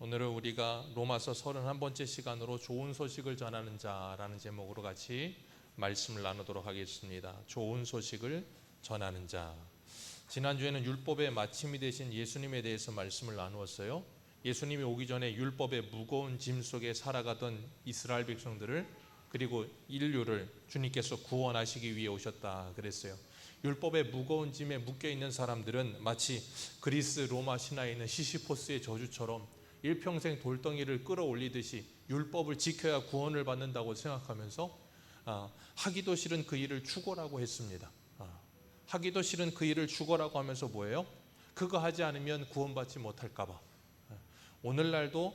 오늘은 우리가 로마서 31번째 시간으로 좋은 소식을 전하는 자라는 제목으로 같이 말씀을 나누도록 하겠습니다. 좋은 소식을 전하는 자. 지난주에는 율법의 마침이 되신 예수님에 대해서 말씀을 나누었어요. 예수님이 오기 전에 율법의 무거운 짐 속에 살아가던 이스라엘 백성들을, 그리고 인류를 주님께서 구원하시기 위해 오셨다 그랬어요. 율법의 무거운 짐에 묶여있는 사람들은 마치 그리스 로마 신화에 있는 시시포스의 저주처럼 일평생 돌덩이를 끌어올리듯이 율법을 지켜야 구원을 받는다고 생각하면서 하기도 싫은 그 일을 추구라고 했습니다. 하기도 싫은 그 일을 추구라고 하면서 뭐예요? 그거 하지 않으면 구원받지 못할까 봐. 오늘날도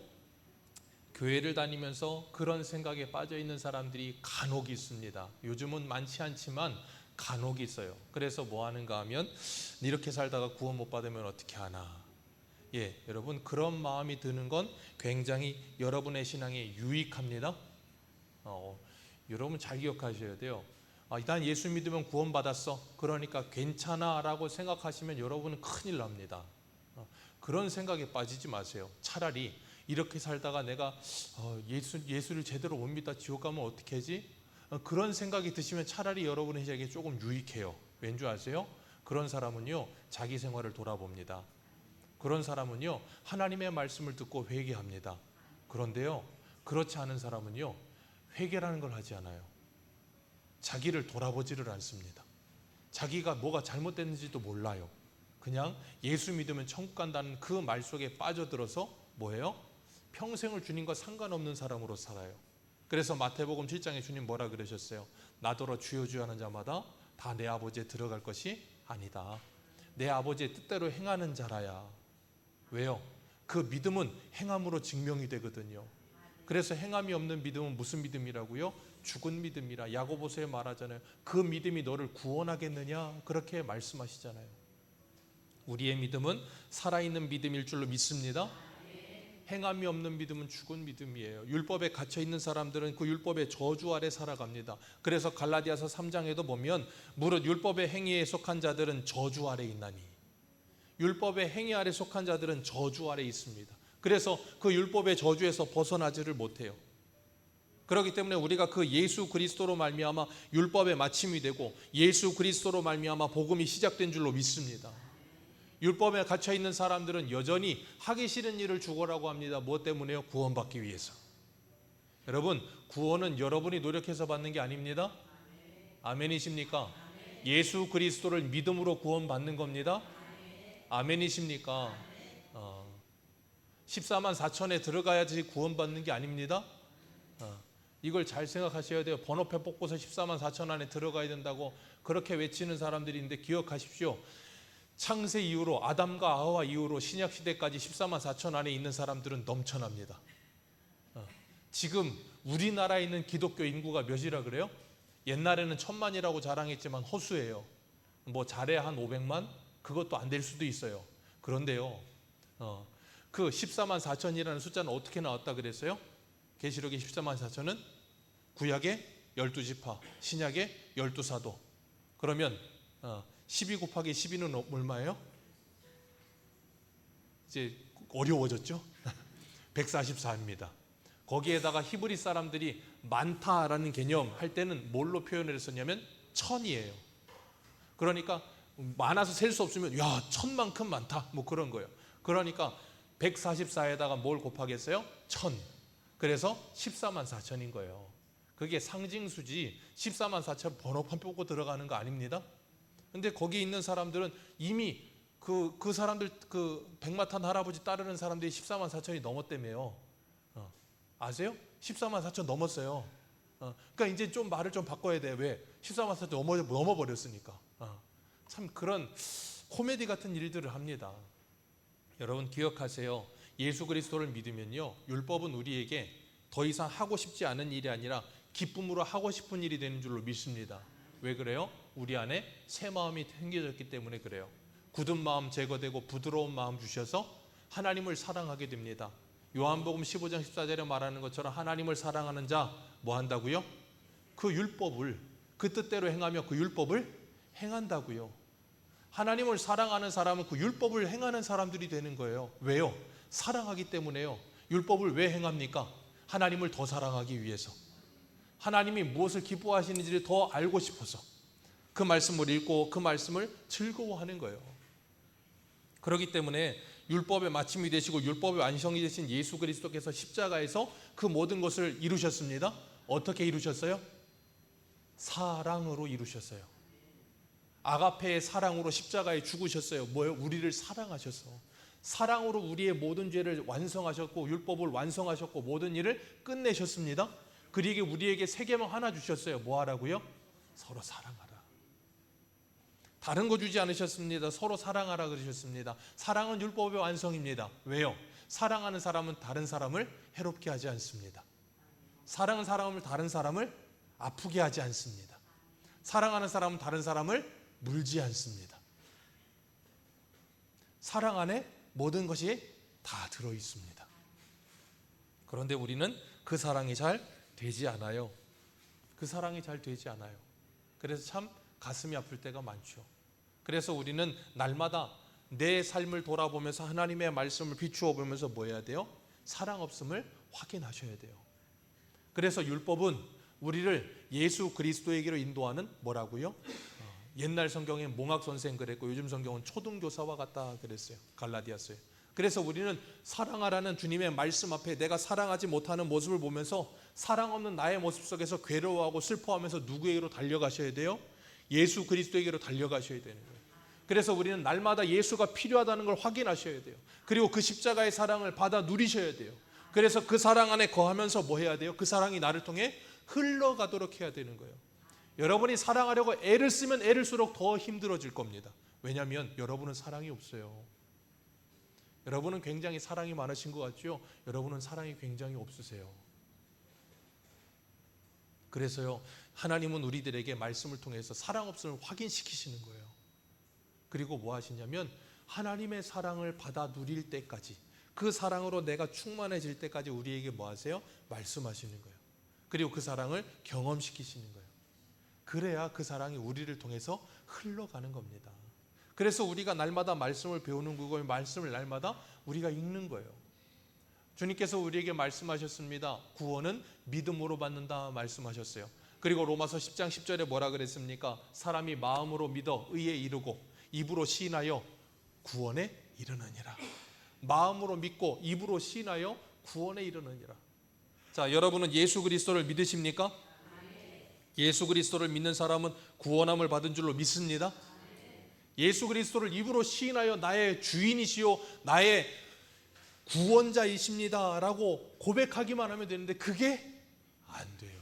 교회를 다니면서 그런 생각에 빠져 있는 사람들이 간혹 있습니다. 요즘은 많지 않지만 간혹 있어요. 그래서 뭐 하는가 하면 이렇게 살다가 구원 못 받으면 어떻게 하나. 여러분, 그런 마음이 드는 건 굉장히 여러분의 신앙에 유익합니다. 여러분 잘 기억하셔야 돼요. 난 예수 믿으면 구원받았어, 그러니까 괜찮아 라고 생각하시면 여러분은 큰일 납니다. 그런 생각에 빠지지 마세요. 차라리 이렇게 살다가 내가 예수를 제대로 못 믿다 지옥 가면 어떻게 하지? 그런 생각이 드시면 차라리 여러분에게 조금 유익해요. 왠지 아세요? 그런 사람은요, 자기 생활을 돌아봅니다. 그런 사람은요, 하나님의 말씀을 듣고 회개합니다. 그런데요, 그렇지 않은 사람은요, 회개라는 걸 하지 않아요. 자기를 돌아보지를 않습니다. 자기가 뭐가 잘못됐는지도 몰라요. 그냥 예수 믿으면 천국 간다는 그 말 속에 빠져들어서 뭐예요? 평생을 주님과 상관없는 사람으로 살아요. 그래서 마태복음 7장에 주님 뭐라 그러셨어요? 나더러 주여 주여 하는 자마다 다 내 아버지에 들어갈 것이 아니다. 내 아버지의 뜻대로 행하는 자라야. 왜요? 그 믿음은 행함으로 증명이 되거든요. 그래서 행함이 없는 믿음은 무슨 믿음이라고요? 죽은 믿음이라. 야고보서에 말하잖아요. 그 믿음이 너를 구원하겠느냐? 그렇게 말씀하시잖아요. 우리의 믿음은 살아있는 믿음일 줄로 믿습니다. 행함이 없는 믿음은 죽은 믿음이에요. 율법에 갇혀있는 사람들은 그 율법의 저주 아래 살아갑니다. 그래서 갈라디아서 3장에도 보면 무릇 율법의 행위에 속한 자들은 저주 아래 있나니, 율법의 행위 아래 속한 자들은 저주 아래 있습니다. 그래서 그 율법의 저주에서 벗어나지를 못해요. 그렇기 때문에 우리가 그 예수 그리스도로 말미암아 율법의 마침이 되고 예수 그리스도로 말미암아 복음이 시작된 줄로 믿습니다. 율법에 갇혀있는 사람들은 여전히 하기 싫은 일을 죽으라고 합니다. 무엇 때문에요? 구원받기 위해서. 여러분, 구원은 여러분이 노력해서 받는 게 아닙니다. 아멘이십니까? 예수 그리스도를 믿음으로 구원받는 겁니다. 아멘이십니까? 14만 4천에 들어가야지 구원받는 게 아닙니다. 이걸 잘 생각하셔야 돼요. 번호표 뽑고서 14만 4천 안에 들어가야 된다고 그렇게 외치는 사람들이 있는데 기억하십시오. 창세 이후로, 아담과 하와 이후로 신약시대까지 14만 4천 안에 있는 사람들은 넘쳐납니다. 지금 우리나라에 있는 기독교 인구가 몇이라 그래요? 옛날에는 1000만이라고 자랑했지만 허수예요. 뭐 잘해야 한 500만? 그것도 안 될 수도 있어요. 그런데요, 그 14만 4천이라는 숫자는 어떻게 나왔다 그랬어요? 계시록의 14만 4천은 구약의 12지파, 신약의 12사도. 그러면 12 곱하기 12는 얼마예요? 이제 어려워졌죠? 144입니다. 거기에다가 히브리 사람들이 많다라는 개념 할 때는 뭘로 표현을 했었냐면 1000이에요. 그러니까 많아서 셀 수 없으면 1000만큼 많다, 뭐 그런 거예요. 그러니까 144에다가 뭘 곱하겠어요? 1000. 그래서 14만 4천인 거예요. 그게 상징수지 14만 4천 번호판 뽑고 들어가는 거 아닙니다. 근데 거기 있는 사람들은 이미 그 사람들, 그 백마탄 할아버지 따르는 사람들이 14만 4천이 넘었다며요. 아세요? 14만 4천 넘었어요. 그러니까 이제 좀 말을 좀 바꿔야 돼. 왜? 14만 4천 넘어버렸으니까. 참 그런 코미디 같은 일들을 합니다. 여러분 기억하세요. 예수 그리스도를 믿으면요, 율법은 우리에게 더 이상 하고 싶지 않은 일이 아니라 기쁨으로 하고 싶은 일이 되는 줄로 믿습니다. 왜 그래요? 우리 안에 새 마음이 생겨졌기 때문에 그래요. 굳은 마음 제거되고 부드러운 마음 주셔서 하나님을 사랑하게 됩니다. 요한복음 15장 14절에 말하는 것처럼 하나님을 사랑하는 자 뭐 한다고요? 그 율법을, 그 뜻대로 행하며 그 율법을 행한다고요. 하나님을 사랑하는 사람은 그 율법을 행하는 사람들이 되는 거예요. 왜요? 사랑하기 때문에요. 율법을 왜 행합니까? 하나님을 더 사랑하기 위해서, 하나님이 무엇을 기뻐하시는지를 더 알고 싶어서 그 말씀을 읽고 그 말씀을 즐거워하는 거예요. 그렇기 때문에 율법의 마침이 되시고 율법의 완성이 되신 예수 그리스도께서 십자가에서 그 모든 것을 이루셨습니다. 어떻게 이루셨어요? 사랑으로 이루셨어요. 아가페의 사랑으로 십자가에 죽으셨어요. 뭐예요? 우리를 사랑하셔서 사랑으로 우리의 모든 죄를 완성하셨고 율법을 완성하셨고 모든 일을 끝내셨습니다. 그리고 우리에게 세 계명 하나 주셨어요. 뭐 하라고요? 서로 사랑하라. 다른 거 주지 않으셨습니다. 서로 사랑하라 그러셨습니다. 사랑은 율법의 완성입니다. 왜요? 사랑하는 사람은 다른 사람을 해롭게 하지 않습니다. 사랑하는 사람은 다른 사람을 아프게 하지 않습니다. 사랑하는 사람은 다른 사람을 물지 않습니다. 사랑 안에 모든 것이 다 들어 있습니다. 그런데 우리는 그 사랑이 잘 되지 않아요. 그 사랑이 잘 되지 않아요. 그래서 참 가슴이 아플 때가 많죠. 그래서 우리는 날마다 내 삶을 돌아보면서 하나님의 말씀을 비추어 보면서 뭐 해야 돼요? 사랑 없음을 확인하셔야 돼요. 그래서 율법은 우리를 예수 그리스도에게로 인도하는 뭐라고요? 옛날 성경에 몽학 선생 그랬고 요즘 성경은 초등교사와 같다 그랬어요. 갈라디아서에. 그래서 우리는 사랑하라는 주님의 말씀 앞에 내가 사랑하지 못하는 모습을 보면서 사랑 없는 나의 모습 속에서 괴로워하고 슬퍼하면서 누구에게로 달려가셔야 돼요? 예수 그리스도에게로 달려가셔야 되는 거예요. 그래서 우리는 날마다 예수가 필요하다는 걸 확인하셔야 돼요. 그리고 그 십자가의 사랑을 받아 누리셔야 돼요. 그래서 그 사랑 안에 거하면서 뭐 해야 돼요? 그 사랑이 나를 통해 흘러가도록 해야 되는 거예요. 여러분이 사랑하려고 애를 쓰면 애를 쓸수록 더 힘들어질 겁니다. 왜냐하면 여러분은 사랑이 없어요. 여러분은 굉장히 사랑이 많으신 것 같죠? 여러분은 사랑이 굉장히 없으세요. 그래서요, 하나님은 우리들에게 말씀을 통해서 사랑 없음을 확인시키시는 거예요. 그리고 뭐 하시냐면 하나님의 사랑을 받아 누릴 때까지, 그 사랑으로 내가 충만해질 때까지 우리에게 뭐 하세요? 말씀하시는 거예요. 그리고 그 사랑을 경험시키시는 거예요. 그래야 그 사랑이 우리를 통해서 흘러가는 겁니다. 그래서 우리가 날마다 말씀을 배우는 거고 말씀을 날마다 우리가 읽는 거예요. 주님께서 우리에게 말씀하셨습니다. 구원은 믿음으로 받는다 말씀하셨어요. 그리고 로마서 10장 10절에 뭐라 그랬습니까? 사람이 마음으로 믿어 의에 이르고 입으로 시인하여 구원에 이르느니라. 마음으로 믿고 입으로 시인하여 구원에 이르느니라. 자, 여러분은 예수 그리스도를 믿으십니까? 예수 그리스도를 믿는 사람은 구원함을 받은 줄로 믿습니다. 예수 그리스도를 입으로 시인하여 나의 주인이시요 나의 구원자이십니다 라고 고백하기만 하면 되는데 그게 안 돼요.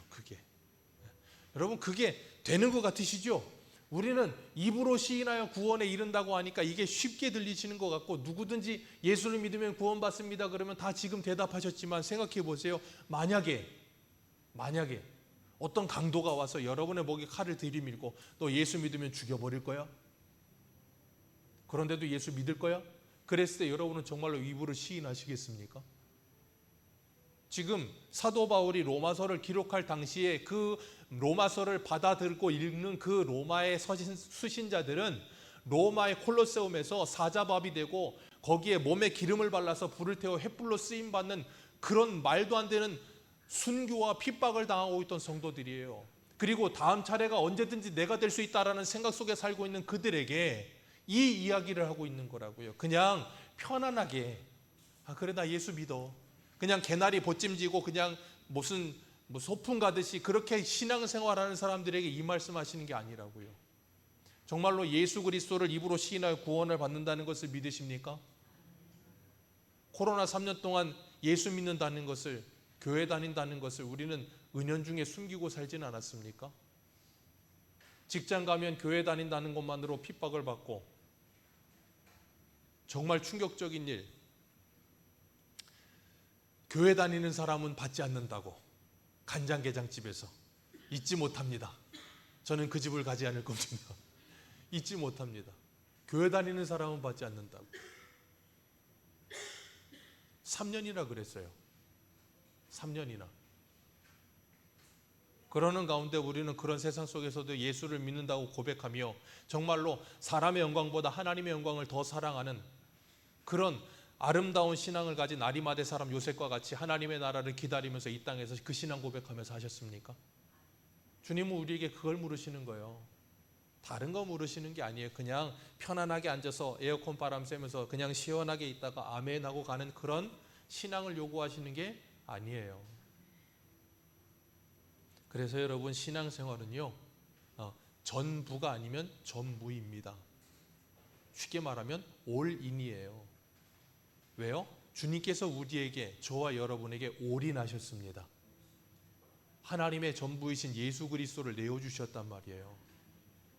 여러분 그게 되는 것 같으시죠? 우리는 입으로 시인하여 구원에 이른다고 하니까 이게 쉽게 들리시는 것 같고 누구든지 예수를 믿으면 구원받습니다 그러면 다 지금 대답하셨지만 생각해 보세요. 만약에 어떤 강도가 와서 여러분의 목에 칼을 들이밀고 너 예수 믿으면 죽여버릴 거야? 그런데도 예수 믿을 거야? 그랬을 때 여러분은 정말로 입으로 시인하시겠습니까? 지금 사도 바울이 로마서를 기록할 당시에 그 로마서를 받아들고 읽는 그 로마의 수신자들은 로마의 콜로세움에서 사자밥이 되고 거기에 몸에 기름을 발라서 불을 태워 횃불로 쓰임받는 그런 말도 안 되는 순교와 핍박을 당하고 있던 성도들이에요. 그리고 다음 차례가 언제든지 내가 될 수 있다라는 생각 속에 살고 있는 그들에게 이 이야기를 하고 있는 거라고요. 그냥 편안하게 그래 나 예수 믿어. 그냥 개나리 보찜지고 그냥 무슨 소풍 가듯이 그렇게 신앙생활하는 사람들에게 이 말씀하시는 게 아니라고요. 정말로 예수 그리스도를 입으로 시인하여 구원을 받는다는 것을 믿으십니까? 코로나 3년 동안 예수 믿는다는 것을, 교회 다닌다는 것을 우리는 은연중에 숨기고 살지는 않았습니까? 직장 가면 교회 다닌다는 것만으로 핍박을 받고 정말 충격적인 일, 교회 다니는 사람은 받지 않는다고 간장게장집에서 잊지 못합니다. 저는 그 집을 가지 않을 겁니다. 잊지 못합니다. 교회 다니는 사람은 받지 않는다고 3년이나 그랬어요. 3년이나. 그러는 가운데 우리는 그런 세상 속에서도 예수를 믿는다고 고백하며 정말로 사람의 영광보다 하나님의 영광을 더 사랑하는 그런 아름다운 신앙을 가진 아리마대 사람 요셉과 같이 하나님의 나라를 기다리면서 이 땅에서 그 신앙 고백하면서 하셨습니까? 주님은 우리에게 그걸 물으시는 거예요. 다른 거 물으시는 게 아니에요. 그냥 편안하게 앉아서 에어컨 바람 쐬면서 그냥 시원하게 있다가 아멘 하고 가는 그런 신앙을 요구하시는 게 아니에요. 그래서 여러분, 신앙생활은요, 전부가 아니면 전무입니다. 쉽게 말하면 올인이에요. 왜요? 주님께서 우리에게, 저와 여러분에게 올인하셨습니다. 하나님의 전부이신 예수 그리스도를 내어주셨단 말이에요.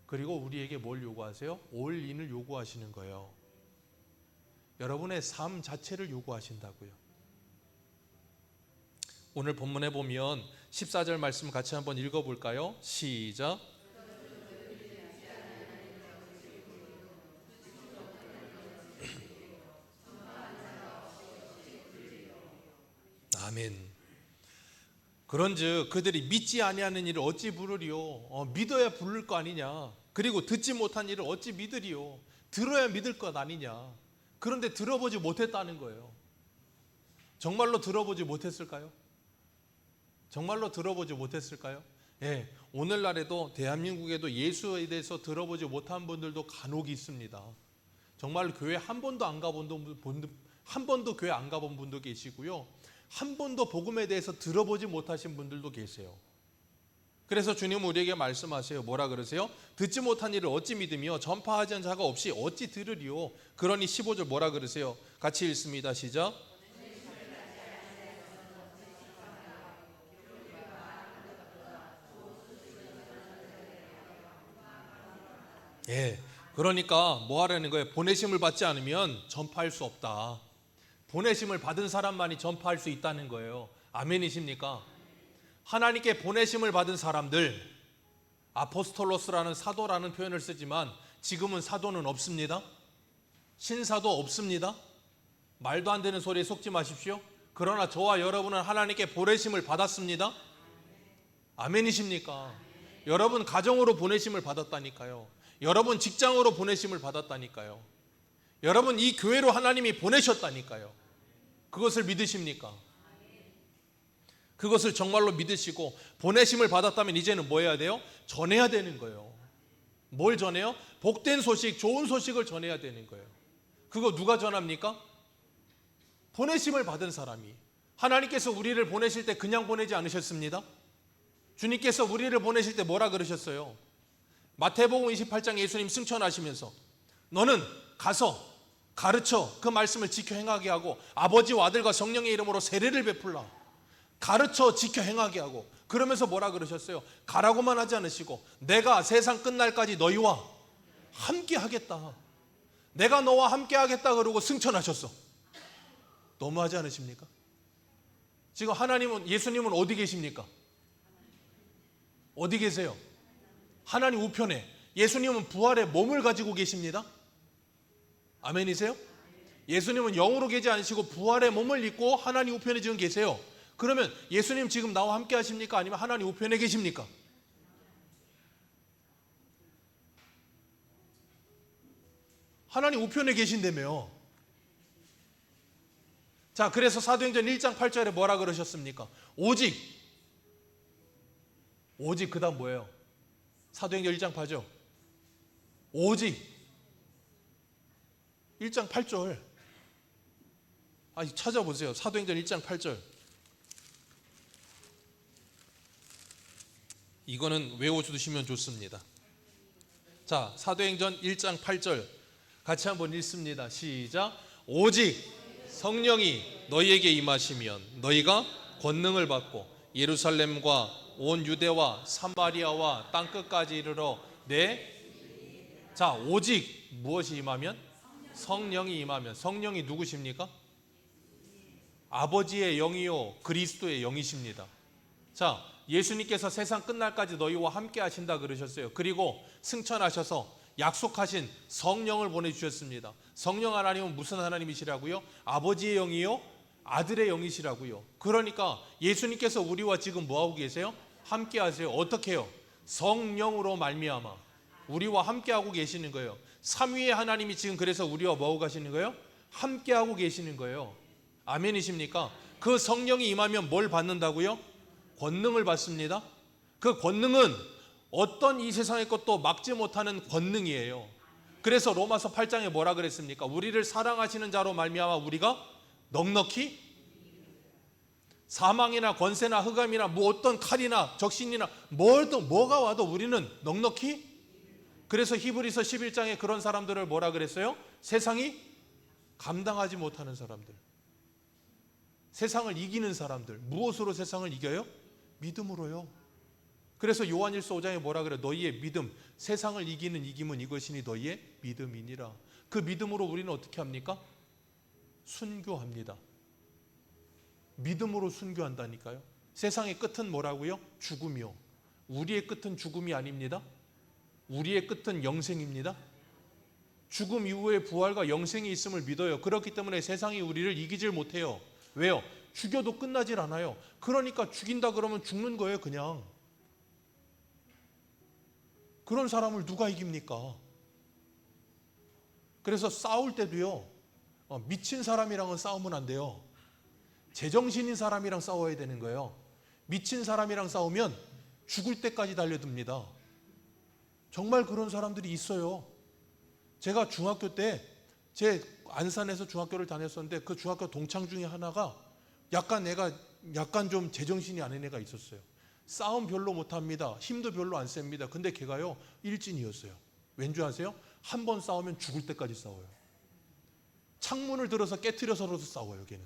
그리고 우리에게 뭘 요구하세요? 올인을 요구하시는 거예요. 여러분의 삶 자체를 요구하신다고요. 오늘 본문에 보면 14절 말씀 같이 한번 읽어볼까요? 시작. 아멘. 그런즉 그들이 믿지 아니하는 일을 어찌 부르리요? 믿어야 부를 거 아니냐? 그리고 듣지 못한 일을 어찌 믿으리요? 들어야 믿을 것 아니냐? 그런데 들어보지 못했다는 거예요. 정말로 들어보지 못했을까요? 정말로 들어보지 못했을까요? 예, 오늘날에도 대한민국에도 예수에 대해서 들어보지 못한 분들도 간혹 있습니다. 정말 교회 한 번도 안 가본 분들, 한 번도 교회 안 가본 분도 계시고요. 한 번도 복음에 대해서 들어보지 못하신 분들도 계세요. 그래서 주님은 우리에게 말씀하세요. 뭐라 그러세요? 듣지 못한 일을 어찌 믿으며 전파하지 않은 자가 없이 어찌 들으리요? 그러니 15절 뭐라 그러세요? 같이 읽습니다. 시작. 예, 그러니까 뭐 하라는 거예요? 보내심을 받지 않으면 전파할 수 없다. 보내심을 받은 사람만이 전파할 수 있다는 거예요. 아멘이십니까? 하나님께 보내심을 받은 사람들, 아포스톨로스라는 사도라는 표현을 쓰지만 지금은 사도는 없습니다. 신사도 없습니다. 말도 안 되는 소리에 속지 마십시오. 그러나 저와 여러분은 하나님께 보내심을 받았습니다. 아멘이십니까? 여러분 가정으로 보내심을 받았다니까요. 여러분 직장으로 보내심을 받았다니까요. 여러분 이 교회로 하나님이 보내셨다니까요. 그것을 믿으십니까? 그것을 정말로 믿으시고 보내심을 받았다면 이제는 뭐 해야 돼요? 전해야 되는 거예요. 뭘 전해요? 복된 소식, 좋은 소식을 전해야 되는 거예요. 그거 누가 전합니까? 보내심을 받은 사람이. 하나님께서 우리를 보내실 때 그냥 보내지 않으셨습니다. 주님께서 우리를 보내실 때 뭐라 그러셨어요? 마태복음 28장 예수님 승천하시면서 너는 가서 가르쳐 그 말씀을 지켜 행하게 하고 아버지와 아들과 성령의 이름으로 세례를 베풀라. 가르쳐 지켜 행하게 하고, 그러면서 뭐라 그러셨어요? 가라고만 하지 않으시고 내가 세상 끝날까지 너희와 함께 하겠다. 내가 너와 함께 하겠다 그러고 승천하셨어. 너무하지 않으십니까? 지금 하나님은, 예수님은 어디 계십니까? 어디 계세요? 하나님 우편에. 예수님은 부활의 몸을 가지고 계십니다. 아멘이세요? 예수님은 영으로 계지 않으시고 부활의 몸을 입고 하나님 우편에 지금 계세요. 그러면 예수님 지금 나와 함께 하십니까? 아니면 하나님 우편에 계십니까? 하나님 우편에 계신다며요. 자, 그래서 사도행전 1장 8절에 뭐라 그러셨습니까? 오직 그 다음 뭐예요? 사도행전 1장 8절. 오직 1장 8절. 찾아보세요. 사도행전 1장 8절. 이거는 외워두시면 좋습니다. 자, 사도행전 1장 8절 같이 한번 읽습니다. 시작. 오직 성령이 너희에게 임하시면 너희가 권능을 받고 예루살렘과 온 유대와 사마리아와 땅끝까지 이르러 자, 오직 무엇이 임하면? 성령이 임하면. 성령이 누구십니까? 아버지의 영이요 그리스도의 영이십니다. 자, 예수님께서 세상 끝날까지 너희와 함께 하신다 그러셨어요. 그리고 승천하셔서 약속하신 성령을 보내주셨습니다. 성령 하나님은 무슨 하나님이시라고요? 아버지의 영이요 아들의 영이시라고요. 그러니까 예수님께서 우리와 지금 뭐하고 계세요? 함께 하세요. 어떻게 해요? 성령으로 말미암아 우리와 함께 하고 계시는 거예요. 삼위의 하나님이 지금 그래서 우리와 뭐하고 가시는 거예요? 함께하고 계시는 거예요. 아멘이십니까? 그 성령이 임하면 뭘 받는다고요? 권능을 받습니다. 그 권능은 어떤 이 세상의 것도 막지 못하는 권능이에요. 그래서 로마서 8장에 뭐라 그랬습니까? 우리를 사랑하시는 자로 말미암아 우리가 넉넉히 사망이나 권세나 흑암이나 뭐 어떤 칼이나 적신이나 뭐가 와도 우리는 넉넉히. 그래서 히브리서 11장에 그런 사람들을 뭐라 그랬어요? 세상이 감당하지 못하는 사람들, 세상을 이기는 사람들. 무엇으로 세상을 이겨요? 믿음으로요. 그래서 요한일서 5장에 뭐라 그래요? 너희의 믿음, 세상을 이기는 이김은 이것이니 너희의 믿음이니라. 그 믿음으로 우리는 어떻게 합니까? 순교합니다. 믿음으로 순교한다니까요. 세상의 끝은 뭐라고요? 죽음이요. 우리의 끝은 죽음이 아닙니다. 우리의 끝은 영생입니다. 죽음 이후에 부활과 영생이 있음을 믿어요. 그렇기 때문에 세상이 우리를 이기질 못해요. 왜요? 죽여도 끝나질 않아요. 그러니까 죽인다 그러면 죽는 거예요, 그냥. 그런 사람을 누가 이깁니까? 그래서 싸울 때도요, 미친 사람이랑은 싸우면 안 돼요. 제정신인 사람이랑 싸워야 되는 거예요. 미친 사람이랑 싸우면 죽을 때까지 달려듭니다. 정말 그런 사람들이 있어요. 제가 중학교 때 제 안산에서 중학교를 다녔었는데 그 중학교 동창 중에 하나가 약간 좀 제정신이 아닌 애가 있었어요. 싸움 별로 못합니다. 힘도 별로 안 셉니다. 근데 걔가요 일진이었어요. 왠지 아세요? 한 번 싸우면 죽을 때까지 싸워요. 창문을 들어서 깨트려서라도 싸워요, 걔는.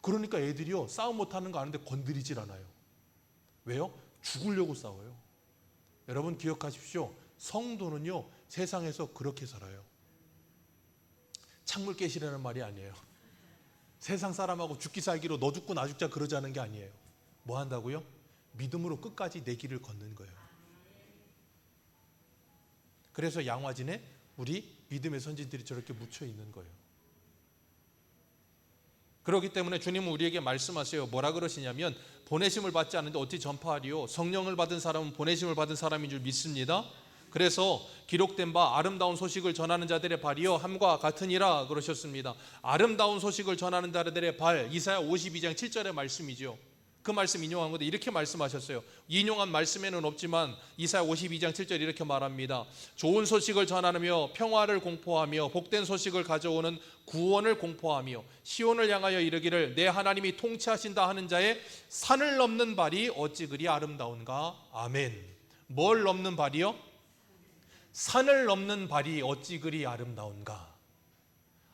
그러니까 애들이요 싸움 못하는 거 아는데 건드리질 않아요. 왜요? 죽으려고 싸워요. 여러분 기억하십시오. 성도는요 세상에서 그렇게 살아요. 창문 깨시라는 말이 아니에요. 세상 사람하고 죽기 살기로 너 죽고 나 죽자 그러자는 게 아니에요. 뭐 한다고요? 믿음으로 끝까지 내 길을 걷는 거예요. 그래서 양화진에 우리 믿음의 선진들이 저렇게 묻혀 있는 거예요. 그렇기 때문에 주님은 우리에게 말씀하세요. 뭐라 그러시냐면 보내심을 받지 않는데 어떻게 전파하리요? 성령을 받은 사람은 보내심을 받은 사람인 줄 믿습니다. 그래서 기록된 바 아름다운 소식을 전하는 자들의 발이요 함과 같으니라 그러셨습니다. 아름다운 소식을 전하는 자들의 발, 이사야 52장 7절의 말씀이죠. 그 말씀 인용한 건데 이렇게 말씀하셨어요. 인용한 말씀에는 없지만 이사야 52장 7절 이렇게 말합니다. 좋은 소식을 전하며 평화를 공포하며 복된 소식을 가져오는 구원을 공포하며 시온을 향하여 이르기를 내 하나님이 통치하신다 하는 자의 산을 넘는 발이 어찌 그리 아름다운가. 아멘. 뭘 넘는 발이요? 산을 넘는 발이 어찌 그리 아름다운가.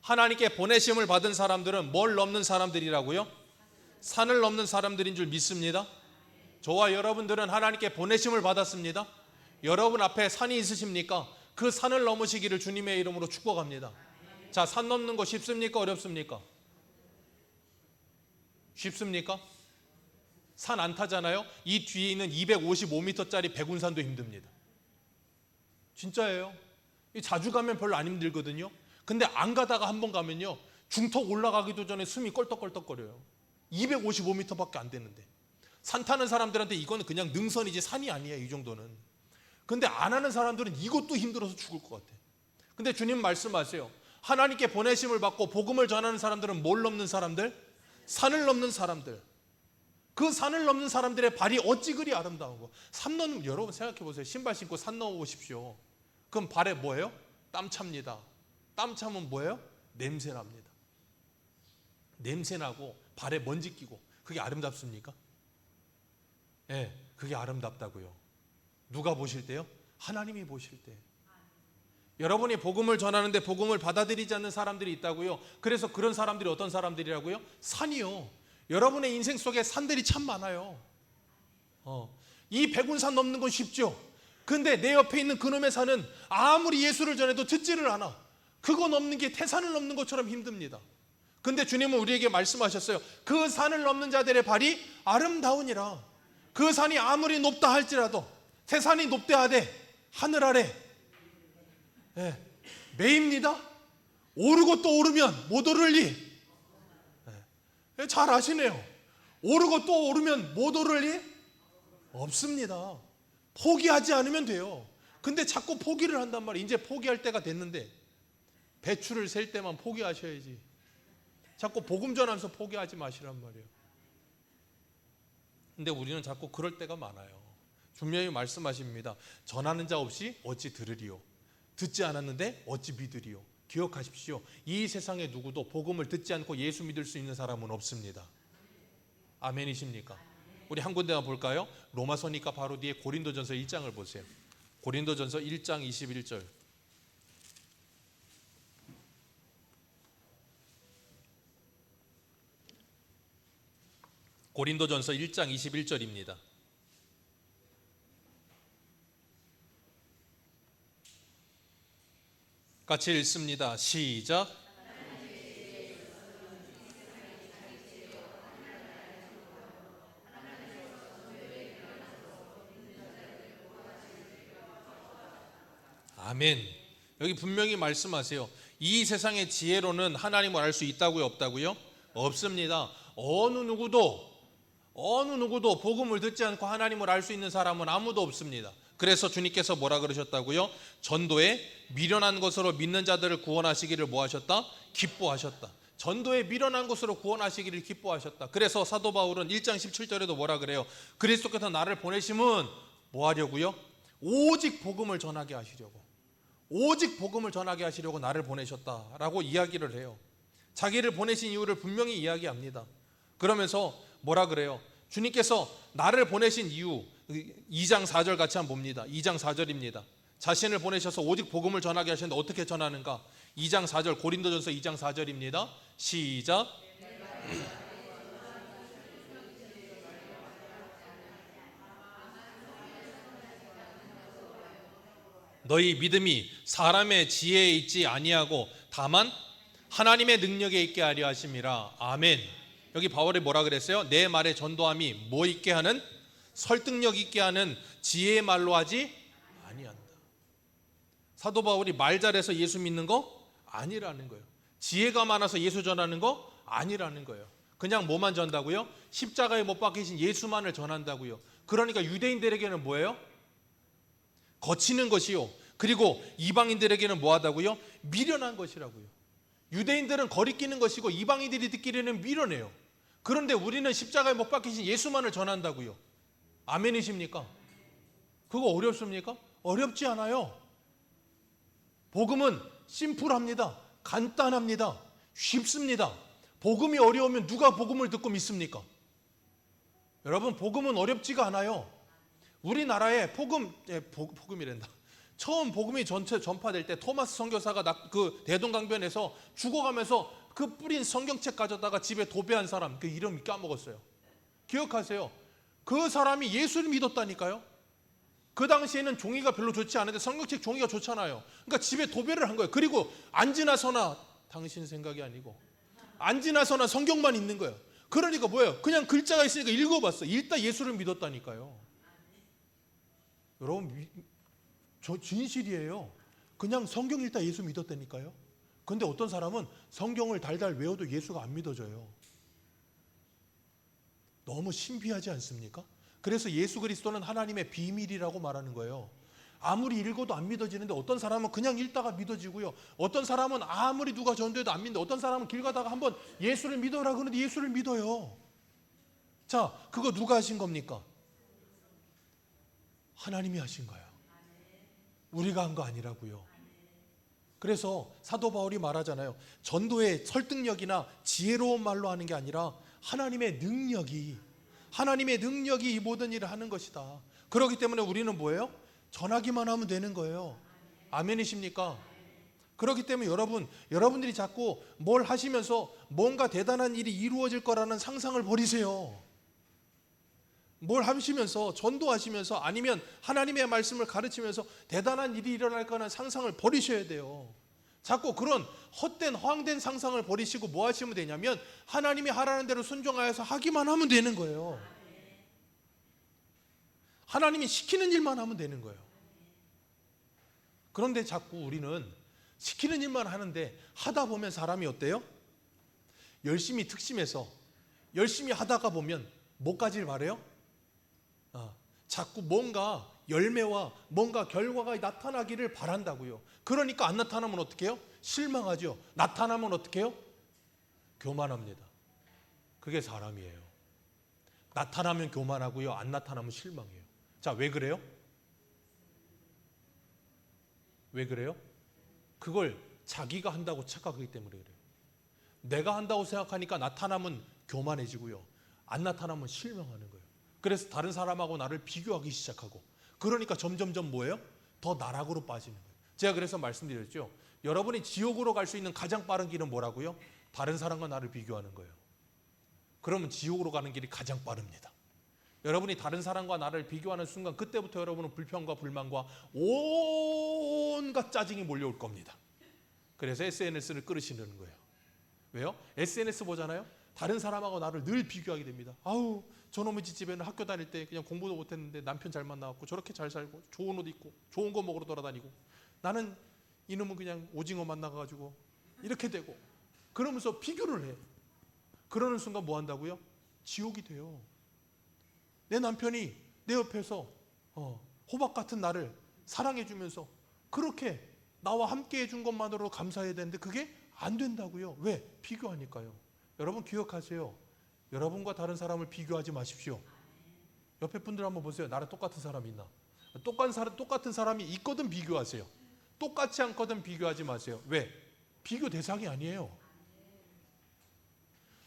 하나님께 보내심을 받은 사람들은 뭘 넘는 사람들이라고요? 산을 넘는 사람들인 줄 믿습니다. 저와 여러분들은 하나님께 보내심을 받았습니다. 여러분 앞에 산이 있으십니까? 그 산을 넘으시기를 주님의 이름으로 축복합니다. 자, 산 넘는 거 쉽습니까? 어렵습니까? 쉽습니까? 산 안 타잖아요. 이 뒤에 있는 255m짜리 백운산도 힘듭니다. 진짜예요. 자주 가면 별로 안 힘들거든요. 근데 안 가다가 한번 가면요 중턱 올라가기도 전에 숨이 껄떡껄떡거려요. 255m밖에 안 되는데. 산 타는 사람들한테 이거는 그냥 능선이지 산이 아니에요, 이 정도는. 근데 안 하는 사람들은 이것도 힘들어서 죽을 것 같아. 근데 주님 말씀하세요. 하나님께 보내심을 받고 복음을 전하는 사람들은 뭘 넘는 사람들? 산을 넘는 사람들. 그 산을 넘는 사람들의 발이 어찌 그리 아름다운 거. 산 넘는, 여러분 생각해 보세요. 신발 신고 산 넘어 보십시오. 그럼 발에 뭐예요? 땀 찹니다. 땀 차면 뭐예요? 냄새 납니다. 냄새 나고 발에 먼지 끼고. 그게 아름답습니까? 예, 그게 아름답다고요. 누가 보실 때요? 하나님이 보실 때. 여러분이 복음을 전하는데 복음을 받아들이지 않는 사람들이 있다고요. 그래서 그런 사람들이 어떤 사람들이라고요? 산이요. 여러분의 인생 속에 산들이 참 많아요. 이 백운산 넘는 건 쉽죠. 근데 내 옆에 있는 그놈의 산은 아무리 예수를 전해도 듣지를 않아. 그거 넘는 게 태산을 넘는 것처럼 힘듭니다. 근데 주님은 우리에게 말씀하셨어요. 그 산을 넘는 자들의 발이 아름다우니라. 그 산이 아무리 높다 할지라도 태산이 높대 하되 하늘 아래 매입니다. 오르고 또 오르면 못 오를 리. 잘 아시네요. 오르고 또 오르면 못 오를 리 없습니다. 포기하지 않으면 돼요. 근데 자꾸 포기를 한단 말이에요. 이제 포기할 때가 됐는데 배추를 셀 때만 포기하셔야지. 자꾸 복음 전하면서 포기하지 마시란 말이에요. 근데 우리는 자꾸 그럴 때가 많아요. 분명히 말씀하십니다. 전하는 자 없이 어찌 들으리요. 듣지 않았는데 어찌 믿으리요. 기억하십시오. 이 세상에 누구도 복음을 듣지 않고 예수 믿을 수 있는 사람은 없습니다. 아멘이십니까? 우리 한 군데만 볼까요? 로마서니까 바로 뒤에 고린도전서 1장을 보세요. 고린도전서 1장 21절. 고린도전서 1장 21절입니다. 같이 읽습니다. 시작. 아멘. 여기 분명히 말씀하세요. 이 세상의 지혜로는 하나님을 알 수 있다고요, 없다고요? 없습니다. 어느 누구도 복음을 듣지 않고 하나님을 알 수 있는 사람은 아무도 없습니다. 그래서 주님께서 뭐라 그러셨다고요? 전도에 미련한 것으로 믿는 자들을 구원하시기를 뭐 하셨다? 기뻐하셨다. 전도에 미련한 것으로 구원하시기를 기뻐하셨다. 그래서 사도 바울은 1장 17절에도 뭐라 그래요? 그리스도께서 나를 보내심은 뭐 하려고요? 오직 복음을 전하게 하시려고. 오직 복음을 전하게 하시려고 나를 보내셨다라고 이야기를 해요. 자기를 보내신 이유를 분명히 이야기합니다. 그러면서 뭐라 그래요? 주님께서 나를 보내신 이유 2장 4절 같이 한번 봅니다. 2장 4절입니다. 자신을 보내셔서 오직 복음을 전하게 하시는데 어떻게 전하는가? 2장 4절 고린도전서 2장 4절입니다. 시작. 너희 믿음이 사람의 지혜에 있지 아니하고 다만 하나님의 능력에 있게 하려 하심이라. 아멘. 여기 바울이 뭐라 그랬어요? 내 말의 전도함이 뭐 있게 하는? 설득력 있게 하는 지혜의 말로 하지 아니한다. 사도 바울이 말 잘해서 예수 믿는 거 아니라는 거예요. 지혜가 많아서 예수 전하는 거 아니라는 거예요. 그냥 뭐만 전다고요? 십자가에 못 박히신 예수만을 전한다고요. 그러니까 유대인들에게는 뭐예요? 거치는 것이요. 그리고 이방인들에게는 뭐하다고요? 미련한 것이라고요. 유대인들은 거리끼는 것이고 이방인들이 듣기에는 미련해요. 그런데 우리는 십자가에 못 박히신 예수만을 전한다고요. 아멘이십니까? 그거 어렵습니까? 어렵지 않아요. 복음은 심플합니다. 간단합니다. 쉽습니다. 복음이 어려우면 누가 복음을 듣고 믿습니까? 여러분, 복음은 어렵지가 않아요. 우리나라에 복음이란다. 처음 복음이 전체 전파될 때 토마스 선교사가 그 대동강변에서 죽어가면서 그 뿌린 성경책 가져다가 집에 도배한 사람, 그 이름 까먹었어요. 기억하세요? 그 사람이 예수를 믿었다니까요. 그 당시에는 종이가 별로 좋지 않은데 성경책 종이가 좋잖아요. 그러니까 집에 도배를 한 거예요. 그리고 안 지나서나 당신 생각이 아니고 안 지나서나 성경만 있는 거예요. 그러니까 뭐예요? 그냥 글자가 있으니까 읽어봤어. 읽다 예수를 믿었다니까요. 여러분, 저 진실이에요. 그냥 성경 읽다 예수 믿었다니까요. 근데 어떤 사람은 성경을 달달 외워도 예수가 안 믿어져요. 너무 신비하지 않습니까? 그래서 예수 그리스도는 하나님의 비밀이라고 말하는 거예요. 아무리 읽어도 안 믿어지는데 어떤 사람은 그냥 읽다가 믿어지고요. 어떤 사람은 아무리 누가 전도해도 안 믿는데 어떤 사람은 길 가다가 한번 예수를 믿어라 그러는데 예수를 믿어요. 자, 그거 누가 하신 겁니까? 하나님이 하신 거예요. 우리가 한 거 아니라고요. 그래서 사도 바울이 말하잖아요. 전도의 설득력이나 지혜로운 말로 하는 게 아니라 하나님의 능력이 이 모든 일을 하는 것이다. 그렇기 때문에 우리는 뭐예요? 전하기만 하면 되는 거예요. 아멘이십니까? 그렇기 때문에 여러분들이 자꾸 뭘 하시면서 뭔가 대단한 일이 이루어질 거라는 상상을 버리세요. 뭘 하시면서 전도하시면서 아니면 하나님의 말씀을 가르치면서 대단한 일이 일어날 거라는 상상을 버리셔야 돼요. 자꾸 그런 헛된 허황된 상상을 버리시고 뭐 하시면 되냐면 하나님이 하라는 대로 순종하여서 하기만 하면 되는 거예요. 하나님이 시키는 일만 하면 되는 거예요. 그런데 자꾸 우리는 시키는 일만 하는데 하다 보면 사람이 어때요? 열심히 특심해서 열심히 하다가 보면 뭐까지를 바래요? 자꾸 뭔가 열매와 뭔가 결과가 나타나기를 바란다고요. 그러니까 안 나타나면 어떻게 해요? 실망하죠. 나타나면 어떻게 해요? 교만합니다. 그게 사람이에요. 나타나면 교만하고요. 안 나타나면 실망해요. 자, 왜 그래요? 왜 그래요? 그걸 자기가 한다고 착각하기 때문에 그래요. 내가 한다고 생각하니까 나타나면 교만해지고요. 안 나타나면 실망하는 거예요. 그래서 다른 사람하고 나를 비교하기 시작하고, 그러니까 점점점 뭐예요? 더 나락으로 빠지는 거예요. 제가 그래서 말씀드렸죠. 여러분이 지옥으로 갈 수 있는 가장 빠른 길은 뭐라고요? 다른 사람과 나를 비교하는 거예요. 그러면 지옥으로 가는 길이 가장 빠릅니다. 여러분이 다른 사람과 나를 비교하는 순간, 그때부터 여러분은 불평과 불만과 온갖 짜증이 몰려올 겁니다. 그래서 SNS를 끌으시는 거예요. 왜요? SNS 보잖아요. 다른 사람하고 나를 늘 비교하게 됩니다. 아우, 저놈의 집에는 학교 다닐 때 그냥 공부도 못했는데 남편 잘 만나갖고 저렇게 잘 살고 좋은 옷 입고 좋은 거 먹으러 돌아다니고, 나는 이놈은 그냥 오징어 만나가지고 이렇게 되고, 그러면서 비교를 해. 그러는 순간 뭐 한다고요? 지옥이 돼요. 내 남편이 내 옆에서 호박 같은 나를 사랑해주면서 그렇게 나와 함께 해준 것만으로 감사해야 되는데 그게 안 된다고요. 왜? 비교하니까요. 여러분 기억하세요. 여러분과 다른 사람을 비교하지 마십시오. 옆에 분들 한번 보세요. 나랑 똑같은 사람이 있나? 똑같은 사람이 있거든 비교하세요. 똑같지 않거든 비교하지 마세요. 왜? 비교 대상이 아니에요.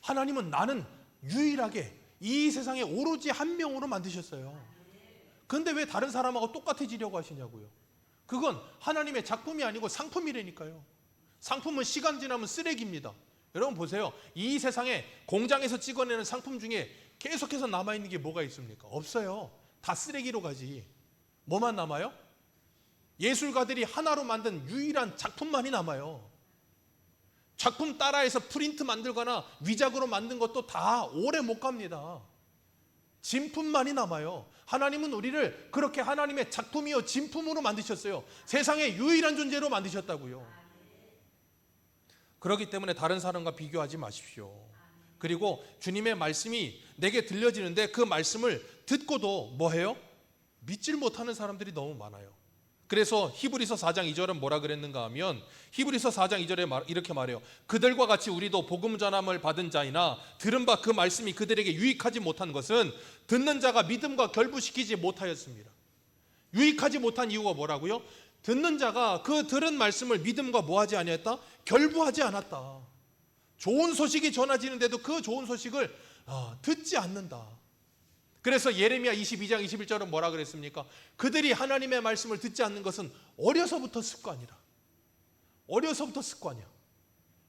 하나님은 나는 유일하게 이 세상에 오로지 한 명으로 만드셨어요. 그런데 왜 다른 사람하고 똑같아지려고 하시냐고요. 그건 하나님의 작품이 아니고 상품이라니까요. 상품은 시간 지나면 쓰레기입니다. 여러분 보세요. 이 세상에 공장에서 찍어내는 상품 중에 계속해서 남아있는 게 뭐가 있습니까? 없어요. 다 쓰레기로 가지. 뭐만 남아요? 예술가들이 하나로 만든 유일한 작품만이 남아요. 작품 따라해서 프린트 만들거나 위작으로 만든 것도 다 오래 못 갑니다. 진품만이 남아요. 하나님은 우리를 그렇게 하나님의 작품이요 진품으로 만드셨어요. 세상에 유일한 존재로 만드셨다고요. 그렇기 때문에 다른 사람과 비교하지 마십시오. 그리고 주님의 말씀이 내게 들려지는데 그 말씀을 듣고도 뭐해요? 믿질 못하는 사람들이 너무 많아요. 그래서 히브리서 4장 2절은 뭐라 그랬는가 하면, 히브리서 4장 2절에 이렇게 말해요. 그들과 같이 우리도 복음 전함을 받은 자이나 들은 바 그 말씀이 그들에게 유익하지 못한 것은 듣는 자가 믿음과 결부시키지 못하였습니다. 유익하지 못한 이유가 뭐라고요? 듣는 자가 그 들은 말씀을 믿음과 뭐하지 아니했다? 결부하지 않았다. 좋은 소식이 전해지는데도 그 좋은 소식을 듣지 않는다. 그래서 예레미야 22장 21절은 뭐라 그랬습니까? 그들이 하나님의 말씀을 듣지 않는 것은 어려서부터 습관이라. 어려서부터 습관이야.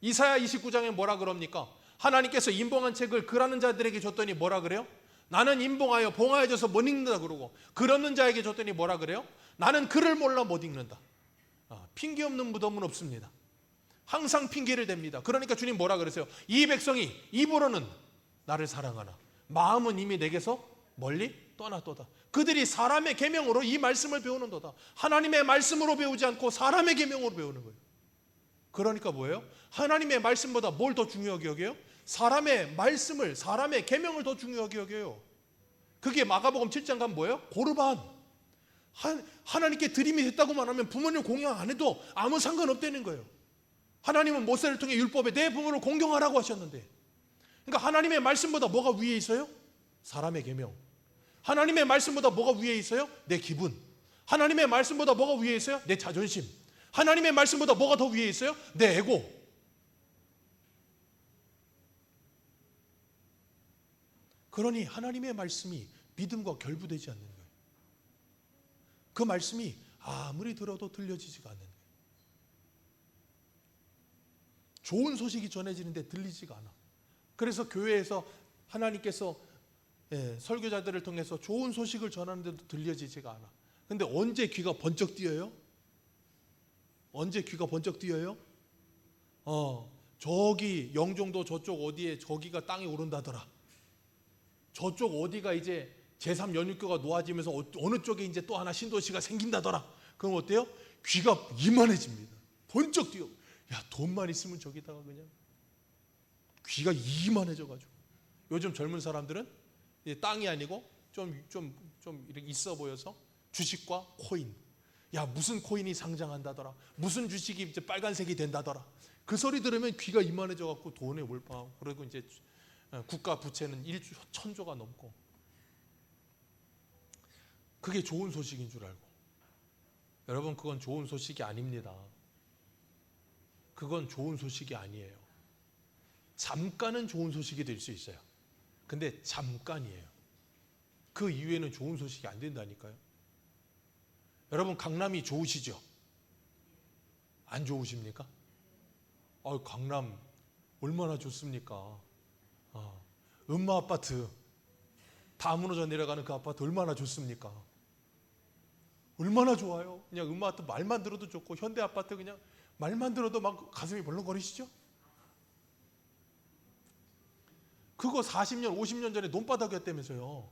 이사야 29장에 뭐라 그럽니까? 하나님께서 인봉한 책을 글하는 자들에게 줬더니 뭐라 그래요? 나는 인봉하여 봉하여져서 못 읽는다 그러고, 글 없는 자에게 줬더니 뭐라 그래요? 나는 글을 몰라 못 읽는다. 핑계 없는 무덤은 없습니다. 항상 핑계를 댑니다. 그러니까 주님 뭐라 그러세요? 이 백성이 입으로는 나를 사랑하나 마음은 이미 내게서 멀리 떠났도다. 그들이 사람의 계명으로 이 말씀을 배우는도다. 하나님의 말씀으로 배우지 않고 사람의 계명으로 배우는 거예요. 그러니까 뭐예요? 하나님의 말씀보다 뭘 더 중요하게 여겨요? 사람의 말씀을, 사람의 계명을 더 중요하게 여겨요. 그게 마가복음 7장 가면 뭐예요? 고르반. 하나님께 드림이 됐다고만 하면 부모님 공양 안 해도 아무 상관없다는 거예요. 하나님은 모세를 통해 율법에 내 부모를 공경하라고 하셨는데, 그러니까 하나님의 말씀보다 뭐가 위에 있어요? 사람의 계명. 하나님의 말씀보다 뭐가 위에 있어요? 내 기분. 하나님의 말씀보다 뭐가 위에 있어요? 내 자존심. 하나님의 말씀보다 뭐가 더 위에 있어요? 내 에고. 그러니 하나님의 말씀이 믿음과 결부되지 않는 거예요. 그 말씀이 아무리 들어도 들려지지가 않는 거예요. 좋은 소식이 전해지는데 들리지가 않아. 그래서 교회에서 하나님께서 설교자들을 통해서 좋은 소식을 전하는데도 들려지지가 않아. 근데 언제 귀가 번쩍 뛰어요? 언제 귀가 번쩍 뛰어요? 저기 영종도 저쪽 어디에 저기가 땅이 오른다더라. 저쪽 어디가 이제 제3연육교가 놓아지면서 어느 쪽에 이제 또 하나 신도시가 생긴다더라. 그럼 어때요? 귀가 이만해집니다. 번쩍 뛰어. 야, 돈만 있으면 저기다가 그냥 귀가 이만해져가지고. 요즘 젊은 사람들은 땅이 아니고 좀 이렇게 있어 보여서 주식과 코인. 야, 무슨 코인이 상장한다더라. 무슨 주식이 이제 빨간색이 된다더라. 그 소리 들으면 귀가 이만해져 갖고 돈에 몰빵하고, 그리고 이제 국가 부채는 1,000조가 넘고. 그게 좋은 소식인 줄 알고. 여러분, 그건 좋은 소식이 아닙니다. 그건 좋은 소식이 아니에요. 잠깐은 좋은 소식이 될 수 있어요. 근데 잠깐이에요. 그 이후에는 좋은 소식이 안 된다니까요. 여러분, 강남이 좋으시죠? 안 좋으십니까? 강남 얼마나 좋습니까? 음마 아파트 다 무너져 내려가는 그 아파트 얼마나 좋습니까? 얼마나 좋아요. 그냥 음마 아파트 말만 들어도 좋고, 현대 아파트 그냥 말만 들어도 막 가슴이 벌렁거리시죠? 그거 40년 50년 전에 논바닥이었다면서요.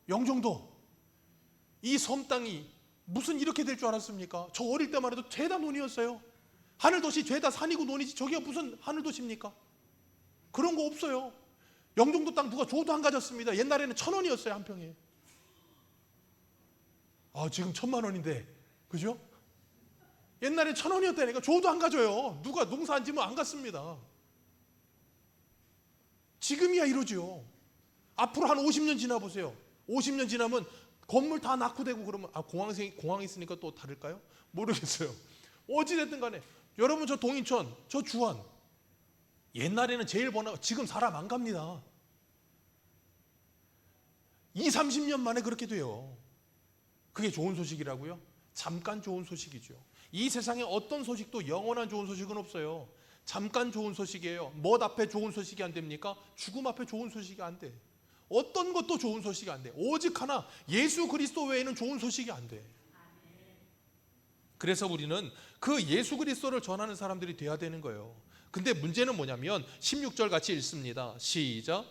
영종도 이 섬 땅이 무슨 이렇게 될 줄 알았습니까? 저 어릴 때만 해도 죄다 논이었어요. 하늘도시 죄다 산이고 논이지, 저게 무슨 하늘도시입니까? 그런 거 없어요. 영종도 땅 누가 줘도 안 가졌습니다. 옛날에는 1,000원이었어요, 한 평에. 지금 1,000만 원인데, 그죠? 옛날에 1,000원이었다니까. 줘도 안 가져요. 누가 농사 안 지면 안 갔습니다. 지금이야 이러죠. 앞으로 한 50년 지나보세요. 50년 지나면 건물 다 낙후되고 그러면, 공항에 있으니까 또 다를까요? 모르겠어요. 어찌됐든 간에 여러분, 저 동인천, 저 주안, 옛날에는 제일 번화가, 지금 사람 안 갑니다. 20-30년 만에 그렇게 돼요. 그게 좋은 소식이라고요? 잠깐 좋은 소식이죠. 이 세상에 어떤 소식도 영원한 좋은 소식은 없어요. 잠깐 좋은 소식이에요. 뭣 앞에 좋은 소식이 안 됩니까? 죽음 앞에 좋은 소식이 안 돼. 어떤 것도 좋은 소식이 안 돼. 오직 하나, 예수 그리스도 외에는 좋은 소식이 안 돼. 그래서 우리는 그 예수 그리스도를 전하는 사람들이 돼야 되는 거예요. 근데 문제는 뭐냐면 16절 같이 읽습니다. 시작.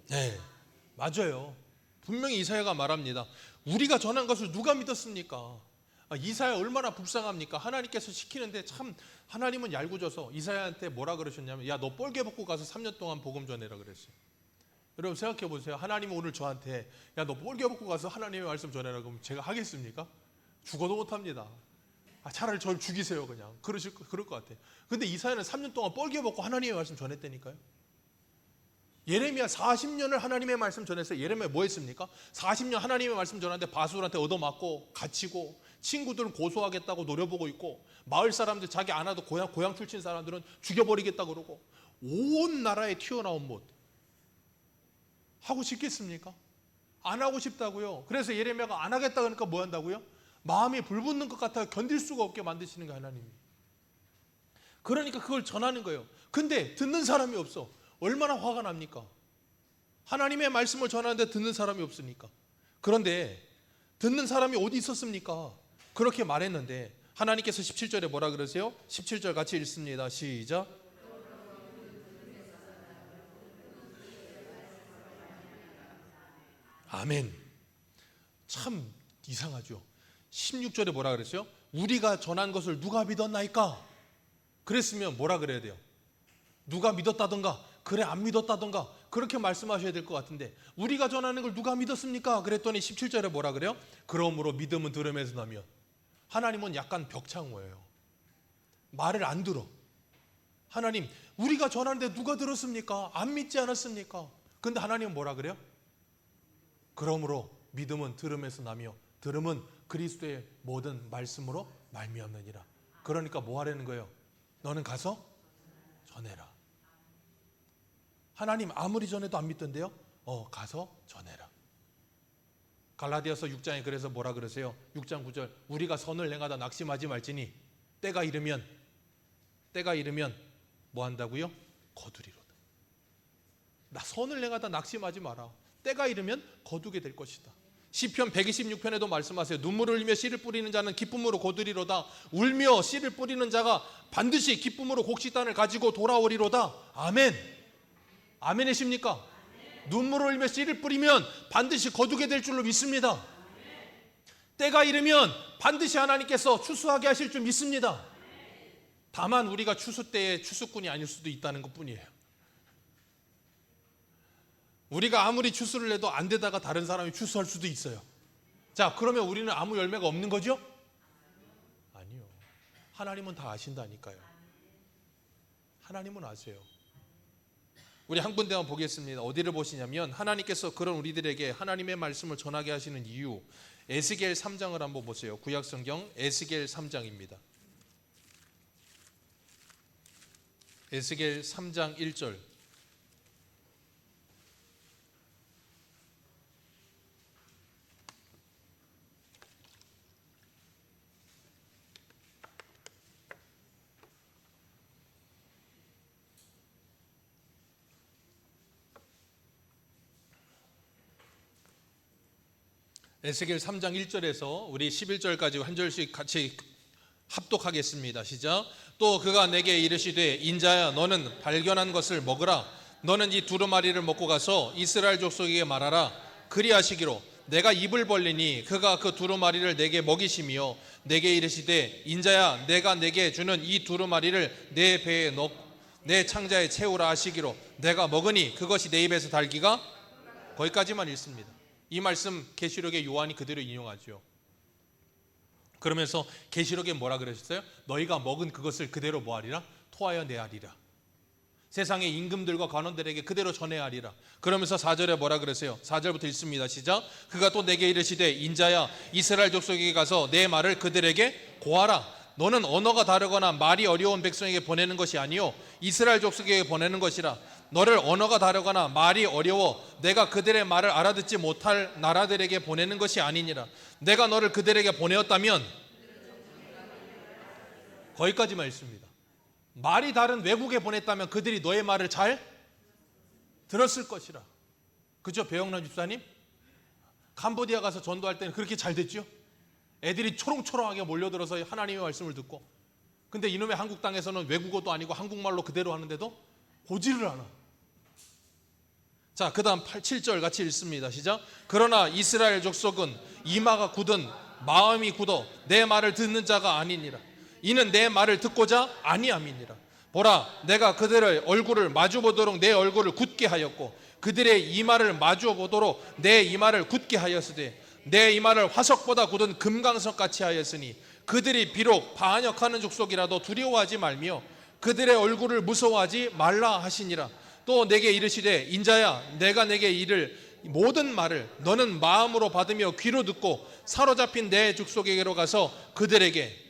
네, 맞아요. 분명히 이사야가 말합니다. 우리가 전한 것을 누가 믿었습니까? 이사야 얼마나 불쌍합니까? 하나님께서 시키는데 참 하나님은 얄궂어서 이사야한테 뭐라 그러셨냐면, 야, 너 뻘개 벗고 가서 3년 동안 복음 전해라 그랬어요. 여러분 생각해 보세요. 하나님은 오늘 저한테, 야, 너 뻘개 벗고 가서 하나님의 말씀 전해라 그러면 제가 하겠습니까? 죽어도 못합니다. 차라리 저를 죽이세요 그냥. 그럴 것 같아요. 근데 이사야는 3년 동안 뻘개 벗고 하나님의 말씀 전했다니까요. 예레미야 40년을 하나님의 말씀 전했어요. 예레미야 뭐 했습니까? 40년 하나님의 말씀 전하는데 바술한테 얻어맞고 갇히고, 친구들은 고소하겠다고 노려보고 있고, 마을 사람들 자기 안 와도 고향 출신 사람들은 죽여버리겠다 그러고, 온 나라에 튀어나온 못 하고 싶겠습니까? 안 하고 싶다고요. 그래서 예레미야가 안 하겠다 그러니까 뭐 한다고요? 마음이 불붙는 것 같아요. 견딜 수가 없게 만드시는 거예요, 하나님이. 그러니까 그걸 전하는 거예요. 근데 듣는 사람이 없어. 얼마나 화가 납니까? 하나님의 말씀을 전하는데 듣는 사람이 없으니까. 그런데 듣는 사람이 어디 있었습니까? 그렇게 말했는데 하나님께서 17절에 뭐라 그러세요? 17절 같이 읽습니다. 시작. 아멘. 참 이상하죠. 16절에 뭐라 그랬어요? 우리가 전한 것을 누가 믿었나이까? 그랬으면 뭐라 그래야 돼요? 누가 믿었다던가, 그래 안 믿었다던가, 그렇게 말씀하셔야 될 것 같은데, 우리가 전하는 걸 누가 믿었습니까? 그랬더니 17절에 뭐라 그래요? 그러므로 믿음은 들음에서 나며. 하나님은 약간 벽창호예요. 말을 안 들어. 하나님, 우리가 전하는데 누가 들었습니까? 안 믿지 않았습니까? 근데 하나님은 뭐라 그래요? 그러므로 믿음은 들음에서 나며, 들음은 그리스도의 모든 말씀으로 말미암느니라. 그러니까 뭐 하라는 거예요? 너는 가서 전해라. 하나님 아무리 전해도 안 믿던데요? 가서 전해라. 갈라디아서 6장에 그래서 뭐라 그러세요? 6장 9절, 우리가 선을 행하다 낙심하지 말지니 때가 이르면 뭐 한다고요? 거두리로다. 나 선을 행하다 낙심하지 마라. 때가 이르면 거두게 될 것이다. 시편 126편에도 말씀하세요. 눈물을 흘리며 씨를 뿌리는 자는 기쁨으로 거두리로다. 울며 씨를 뿌리는 자가 반드시 기쁨으로 곡식단을 가지고 돌아오리로다. 아멘. 아멘이십니까? 아멘. 눈물을 흘리며 씨를 뿌리면 반드시 거두게 될 줄로 믿습니다. 아멘. 때가 이르면 반드시 하나님께서 추수하게 하실 줄 믿습니다. 아멘. 다만 우리가 추수 때에 추수꾼이 아닐 수도 있다는 것뿐이에요. 우리가 아무리 추수를 해도 안 되다가 다른 사람이 추수할 수도 있어요. 자, 그러면 우리는 아무 열매가 없는 거죠? 아니요. 하나님은 다 아신다니까요. 하나님은 아세요. 우리 한 군데만 보겠습니다. 어디를 보시냐면 하나님께서 그런 우리들에게 하나님의 말씀을 전하게 하시는 이유, 에스겔 3장을 한번 보세요. 구약성경 에스겔 3장입니다. 에스겔 3장 1절. 에스겔 3장 1절에서 우리 11절까지 한 절씩 같이 합독하겠습니다. 시작. 또 그가 내게 이르시되 인자야 너는 발견한 것을 먹으라. 너는 이 두루마리를 먹고 가서 이스라엘 족속에게 말하라. 그리하시기로 내가 입을 벌리니 그가 그 두루마리를 내게 먹이시며 내게 이르시되 인자야 내가 내게 주는 이 두루마리를 내 배에 넣고 내 창자에 채우라 하시기로 내가 먹으니 그것이 내 입에서 달기가. 거기까지만 읽습니다. 이 말씀 계시록의 요한이 그대로 인용하죠. 그러면서 계시록에 뭐라 그러셨어요? 너희가 먹은 그것을 그대로 뭐하리라? 토하여 내하리라. 세상의 임금들과 관원들에게 그대로 전해야 하리라. 그러면서 4절에 뭐라 그러세요? 4절부터 읽습니다. 시작. 그가 또 내게 이르시되 인자야 이스라엘 족속에게 가서 내 말을 그들에게 고하라. 너는 언어가 다르거나 말이 어려운 백성에게 보내는 것이 아니요 이스라엘 족속에게 보내는 것이라. 너를 언어가 다르거나 말이 어려워 내가 그들의 말을 알아듣지 못할 나라들에게 보내는 것이 아니니라. 내가 너를 그들에게 보내었다면, 거기까지만 읽습니다. 말이 다른 외국에 보냈다면 그들이 너의 말을 잘 들었을 것이라. 그죠? 배영란 집사님? 캄보디아 가서 전도할 때는 그렇게 잘 됐죠? 애들이 초롱초롱하게 몰려들어서 하나님의 말씀을 듣고. 근데 이놈의 한국 땅에서는 외국어도 아니고 한국말로 그대로 하는데도 보지를 않아. 자, 그 다음 7절 같이 읽습니다. 시작. 그러나 이스라엘 족속은 이마가 굳은 마음이 굳어 내 말을 듣는 자가 아니니라. 이는 내 말을 듣고자 아니함이니라. 보라 내가 그들의 얼굴을 마주보도록 내 얼굴을 굳게 하였고 그들의 이마를 마주보도록 내 이마를 굳게 하였으되 내 이마를 화석보다 굳은 금강석같이 하였으니 그들이 비록 반역하는 족속이라도 두려워하지 말며 그들의 얼굴을 무서워하지 말라 하시니라. 또 내게 이르시되 인자야 내가 내게 이를 모든 말을 너는 마음으로 받으며 귀로 듣고 사로잡힌 내 족속에게로 가서 그들에게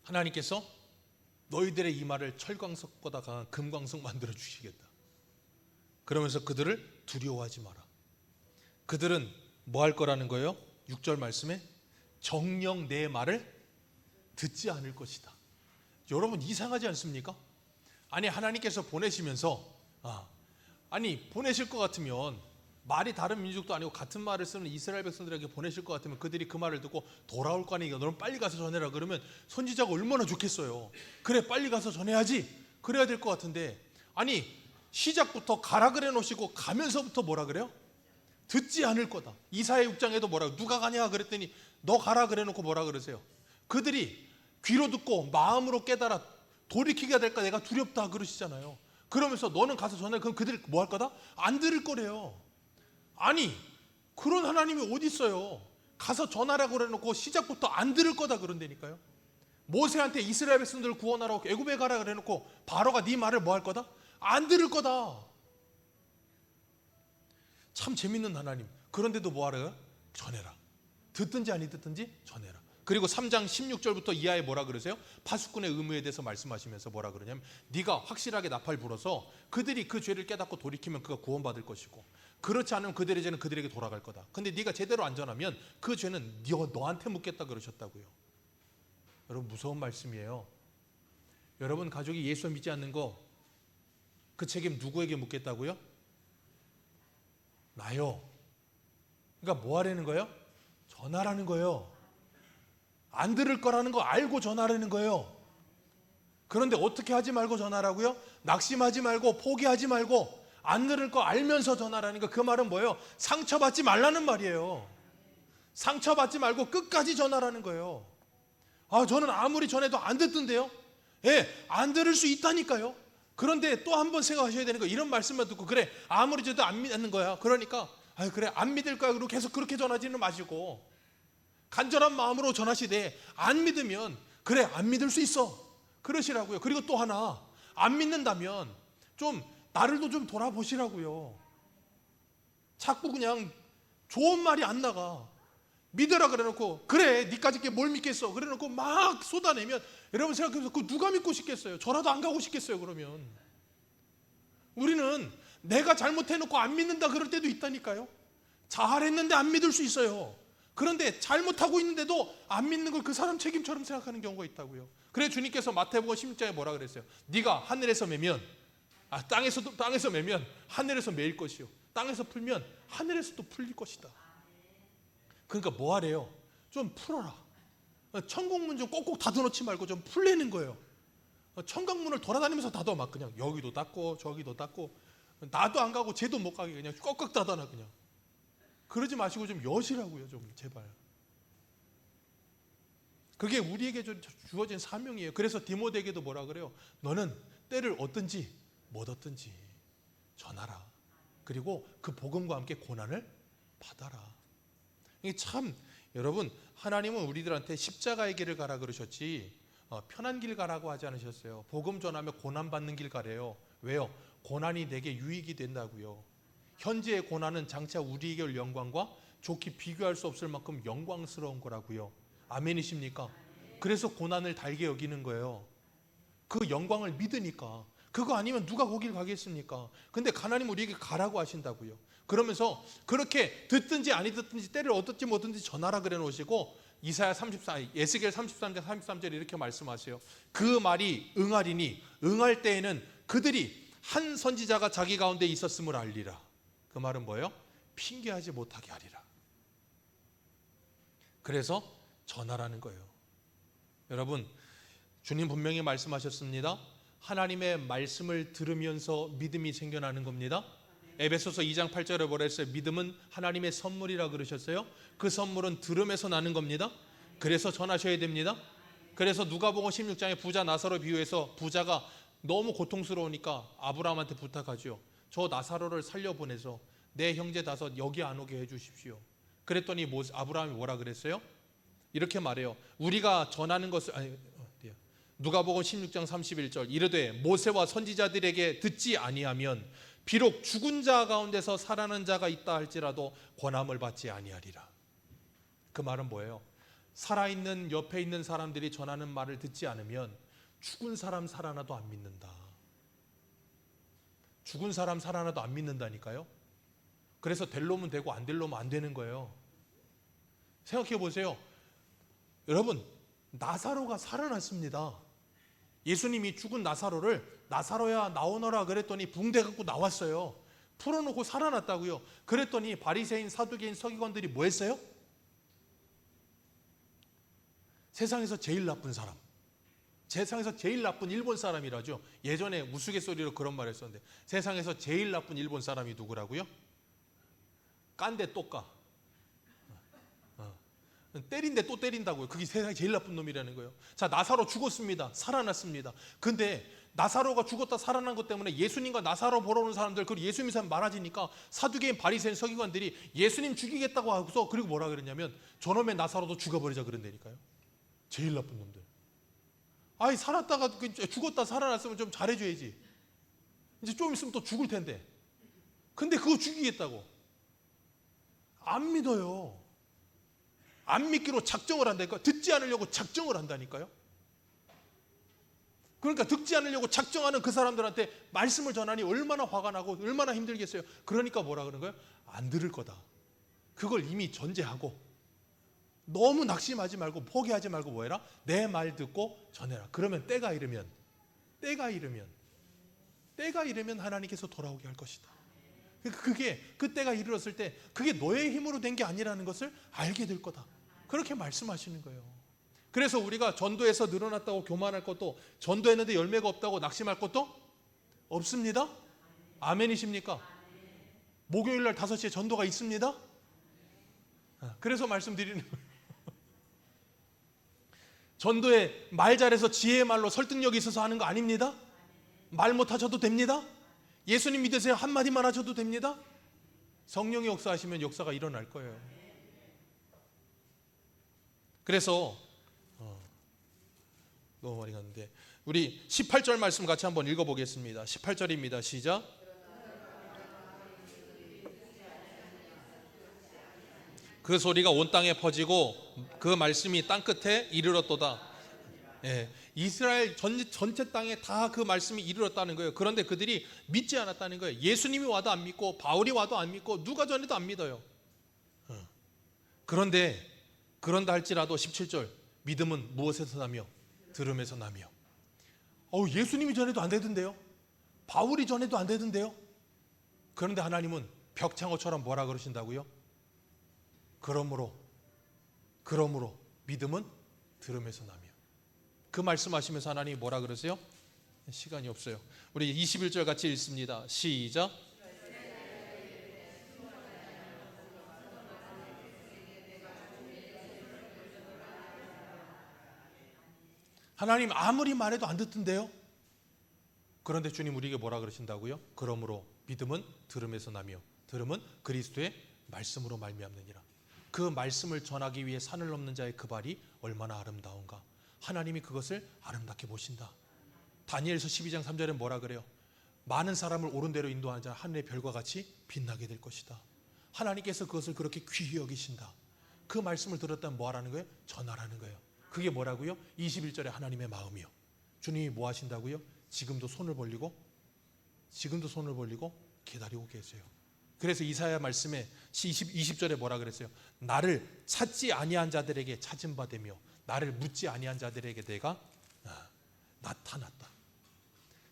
하나님께서 너희들의 이마를 철광석보다 강한 금광석 만들어 주시겠다. 그러면서 그들을 두려워하지 마라. 그들은 뭐 할 거라는 거예요? 6절 말씀에 정녕 내 말을 듣지 않을 것이다. 여러분 이상하지 않습니까? 아니 하나님께서 보내시면서 아니 보내실 것 같으면 말이 다른 민족도 아니고 같은 말을 쓰는 이스라엘 백성들에게 보내실 것 같으면 그들이 그 말을 듣고 돌아올 거 아니에요. 너는 빨리 가서 전해라. 그러면 선지자가 얼마나 좋겠어요. 그래 빨리 가서 전해야지. 그래야 될 것 같은데 아니 시작부터 가라 그래 놓으시고 가면서부터 뭐라 그래요? 듣지 않을 거다. 이사야 6장에도 뭐라고 누가 가냐 그랬더니 너 가라 그래 놓고 뭐라 그러세요? 그들이 귀로 듣고 마음으로 깨달아 돌이키게 될까 내가 두렵다 그러시잖아요. 그러면서 너는 가서 전해. 그럼 그들이 뭐 할 거다? 안 들을 거래요. 아니 그런 하나님이 어디 있어요? 가서 전하라고 그래 놓고 시작부터 안 들을 거다 그런다니까요. 모세한테 이스라엘 백성들을 구원하라고 애굽에 가라 그래 놓고 바로가 네 말을 뭐 할 거다? 안 들을 거다. 참 재밌는 하나님. 그런데도 뭐 하래요? 전해라. 듣든지 아니 듣든지 전해라. 그리고 3장 16절부터 이하에 뭐라 그러세요? 파수꾼의 의무에 대해서 말씀하시면서 뭐라 그러냐면 네가 확실하게 나팔 불어서 그들이 그 죄를 깨닫고 돌이키면 그가 구원받을 것이고 그렇지 않으면 그들의 죄는 그들에게 돌아갈 거다. 근데 네가 제대로 안 전하면 그 죄는 너한테 묻겠다 그러셨다고요. 여러분 무서운 말씀이에요. 여러분 가족이 예수 믿지 않는 거 그 책임 누구에게 묻겠다고요? 나요. 그러니까 뭐 하라는 거예요? 전하라는 거예요. 안 들을 거라는 거 알고 전하라는 거예요. 그런데 어떻게 하지 말고 전하라고요? 낙심하지 말고 포기하지 말고 안 들을 거 알면서 전하라는 거, 그 말은 뭐예요? 상처받지 말라는 말이에요. 상처받지 말고 끝까지 전하라는 거예요. 저는 아무리 전해도 안 듣던데요. 안 들을 수 있다니까요. 그런데 또 한 번 생각하셔야 되는 거예요. 이런 말씀만 듣고 그래 아무리 저도 안 믿는 거야. 그러니까 그래 안 믿을 거야. 그리고 계속 그렇게 전하지는 마시고 간절한 마음으로 전하시되 안 믿으면 그래 안 믿을 수 있어 그러시라고요. 그리고 또 하나, 안 믿는다면 좀 나를도 좀 돌아보시라고요. 자꾸 그냥 좋은 말이 안 나가. 믿으라 그래놓고 그래 니까짓 게 뭘 믿겠어 그래놓고 막 쏟아내면 여러분 생각해보세요. 그 누가 믿고 싶겠어요? 저라도 안 가고 싶겠어요. 그러면 우리는 내가 잘못해놓고 안 믿는다 그럴 때도 있다니까요. 잘했는데 안 믿을 수 있어요. 그런데 잘못하고 있는데도 안 믿는 걸 그 사람 책임처럼 생각하는 경우가 있다고요. 그래 주님께서 마태복음 16장에 뭐라 그랬어요? 네가 하늘에서 매면 땅에서 매면 하늘에서 매일 것이요 땅에서 풀면 하늘에서 또 풀릴 것이다. 그러니까 뭐 하래요? 좀 풀어라. 천국문 좀 꼭꼭 닫아놓지 말고 좀 풀리는 거예요. 천국문을 돌아다니면서 닫아. 막 그냥 여기도 닫고 저기도 닫고 나도 안 가고 쟤도 못 가게 그냥 꼭꼭 닫아놔. 그냥 그러지 마시고 좀 여시라고요. 좀 제발. 그게 우리에게 주어진 사명이에요. 그래서 디모데에게도 뭐라 그래요? 너는 때를 얻든지 못 얻든지 전하라. 그리고 그 복음과 함께 고난을 받아라. 이게 참 여러분, 하나님은 우리들한테 십자가의 길을 가라 그러셨지 편한 길 가라고 하지 않으셨어요. 복음 전하며 고난 받는 길 가래요. 왜요? 고난이 내게 유익이 된다고요. 현재의 고난은 장차 우리에게 올 영광과 좋게 비교할 수 없을 만큼 영광스러운 거라고요. 아멘이십니까? 그래서 고난을 달게 여기는 거예요. 그 영광을 믿으니까. 그거 아니면 누가 거길 가겠습니까? 근데 하나님 우리에게 가라고 하신다고요. 그러면서 그렇게 듣든지 아니 듣든지 때를 얻든지 못 얻든지 전하라 그래 놓으시고 에스겔 33장 33절에 이렇게 말씀하세요. 그 말이 응하리니 응할 때에는 그들이 한 선지자가 자기 가운데 있었음을 알리라. 그 말은 뭐예요? 핑계하지 못하게 하리라. 그래서 전하라는 거예요. 여러분, 주님 분명히 말씀하셨습니다. 하나님의 말씀을 들으면서 믿음이 생겨나는 겁니다. 에베소서 2장 8절에 뭐라 했어요? 믿음은 하나님의 선물이라 그러셨어요. 그 선물은 들음에서 나는 겁니다. 그래서 전하셔야 됩니다. 그래서 누가복음 16장에 부자 나사로 비유해서 부자가 너무 고통스러우니까 아브라함한테 부탁하죠. 저 나사로를 살려보내서 내 형제 다섯 여기 안 오게 해주십시오. 그랬더니 아브라함이 뭐라 그랬어요? 이렇게 말해요. 우리가 전하는 것을 누가복음 16장 31절 이르되 모세와 선지자들에게 듣지 아니하면 비록 죽은 자 가운데서 살아난 자가 있다 할지라도 권함을 받지 아니하리라. 그 말은 뭐예요? 살아있는 옆에 있는 사람들이 전하는 말을 듣지 않으면 죽은 사람 살아나도 안 믿는다. 죽은 사람 살아나도 안 믿는다니까요. 그래서 될 놈은 되고 안 될 놈은 안 되는 거예요. 생각해 보세요. 여러분, 나사로가 살아났습니다. 예수님이 죽은 나사로를 나사로야 나오너라 그랬더니 붕대 갖고 나왔어요. 풀어놓고 살아났다고요. 그랬더니 바리새인, 사두개인, 서기관들이 뭐 했어요? 세상에서 제일 나쁜 사람, 세상에서 제일 나쁜 일본 사람이라죠. 예전에 우스갯소리로 그런 말 했었는데 세상에서 제일 나쁜 일본 사람이 누구라고요? 깐데 또 까. 때린데 또 때린다고요. 그게 세상에 제일 나쁜 놈이라는 거예요. 자, 나사로 죽었습니다. 살아났습니다. 근데 나사로가 죽었다 살아난 것 때문에 예수님과 나사로 보러 오는 사람들, 그리고 예수 믿는 사람 많아지니까 사두개인, 바리새인, 서기관들이 예수님 죽이겠다고 하고서 그리고 뭐라 그랬냐면 저놈의 나사로도 죽어버리자 그런다니까요. 제일 나쁜 놈들. 아이, 살았다가 죽었다 살아났으면 좀 잘해줘야지. 이제 좀 있으면 또 죽을 텐데. 근데 그거 죽이겠다고. 안 믿어요. 안 믿기로 작정을 한다니까요. 듣지 않으려고 작정을 한다니까요. 그러니까 듣지 않으려고 작정하는 그 사람들한테 말씀을 전하니 얼마나 화가 나고 얼마나 힘들겠어요. 그러니까 뭐라 그러는 거예요? 안 들을 거다. 그걸 이미 전제하고 너무 낙심하지 말고 포기하지 말고 뭐 해라? 내 말 듣고 전해라. 그러면 때가 이르면 하나님께서 돌아오게 할 것이다. 그게 그때가 이르렀을 때 그게 너의 힘으로 된 게 아니라는 것을 알게 될 거다. 그렇게 말씀하시는 거예요. 그래서 우리가 전도에서 늘어났다고 교만할 것도, 전도했는데 열매가 없다고 낙심할 것도 없습니다. 아멘이십니까? 목요일 날 5시에 전도가 있습니다. 그래서 말씀드리는 거예요. 전도에 말 잘해서 지혜의 말로 설득력이 있어서 하는 거 아닙니다. 말 못하셔도 됩니다. 예수님 믿으세요. 한마디만 하셔도 됩니다. 성령이 역사하시면 역사가 일어날 거예요. 그래서 너무 많이 갔는데 우리 18절 말씀 같이 한번 읽어보겠습니다. 18절입니다. 시작. 그 소리가 온 땅에 퍼지고 그 말씀이 땅끝에 이르렀도다. 예, 이스라엘 전체 땅에 다 그 말씀이 이르렀다는 거예요. 그런데 그들이 믿지 않았다는 거예요. 예수님이 와도 안 믿고 바울이 와도 안 믿고 누가 전해도 안 믿어요. 그런다 할지라도 17절 믿음은 무엇에서 나며 들음에서 나며. 예수님이 전해도 안 되던데요. 바울이 전해도 안 되던데요. 그런데 하나님은 벽창호처럼 뭐라 그러신다고요? 그러므로 믿음은 들음에서 나며. 그 말씀하시면서 하나님이 뭐라 그러세요? 시간이 없어요. 우리 21절 같이 읽습니다. 시작. 하나님 아무리 말해도 안 듣던데요. 그런데 주님 우리에게 뭐라 그러신다고요? 그러므로 믿음은 들음에서 나며 들음은 그리스도의 말씀으로 말미암느니라. 그 말씀을 전하기 위해 산을 넘는 자의 그 발이 얼마나 아름다운가. 하나님이 그것을 아름답게 보신다. 다니엘서 12장 3절에 뭐라 그래요? 많은 사람을 옳은 대로 인도하는 자 하늘의 별과 같이 빛나게 될 것이다. 하나님께서 그것을 그렇게 귀히 여기신다. 그 말씀을 들었다면 뭐 하라는 거예요? 전하라는 거예요. 그게 뭐라고요? 21절에 하나님의 마음이요. 주님이 뭐 하신다고요? 지금도 손을 벌리고 기다리고 계세요. 그래서 이사야 말씀에 20절에 뭐라 그랬어요? 나를 찾지 아니한 자들에게 찾은 바 되며 나를 묻지 아니한 자들에게 내가 나타났다.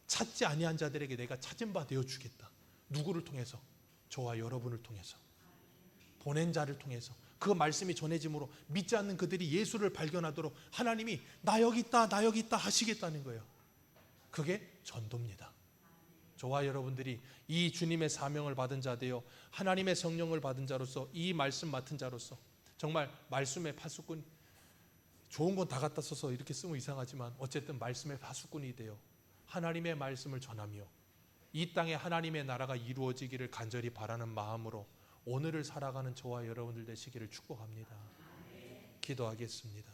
찾지 아니한 자들에게 내가 찾은 바 되어 주겠다. 누구를 통해서? 저와 여러분을 통해서, 보낸 자를 통해서 그 말씀이 전해짐으로 믿지 않는 그들이 예수를 발견하도록 하나님이 나 여기 있다 하시겠다는 거예요. 그게 전도입니다. 저와 여러분들이 이 주님의 사명을 받은 자 되어 하나님의 성령을 받은 자로서 이 말씀 맡은 자로서 정말 말씀의 파수꾼, 좋은 건 다 갖다 써서 이렇게 쓰면 이상하지만 어쨌든 말씀의 파수꾼이 되어 하나님의 말씀을 전하며 이 땅에 하나님의 나라가 이루어지기를 간절히 바라는 마음으로 오늘을 살아가는 저와 여러분들 되시기를 축복합니다. 기도하겠습니다.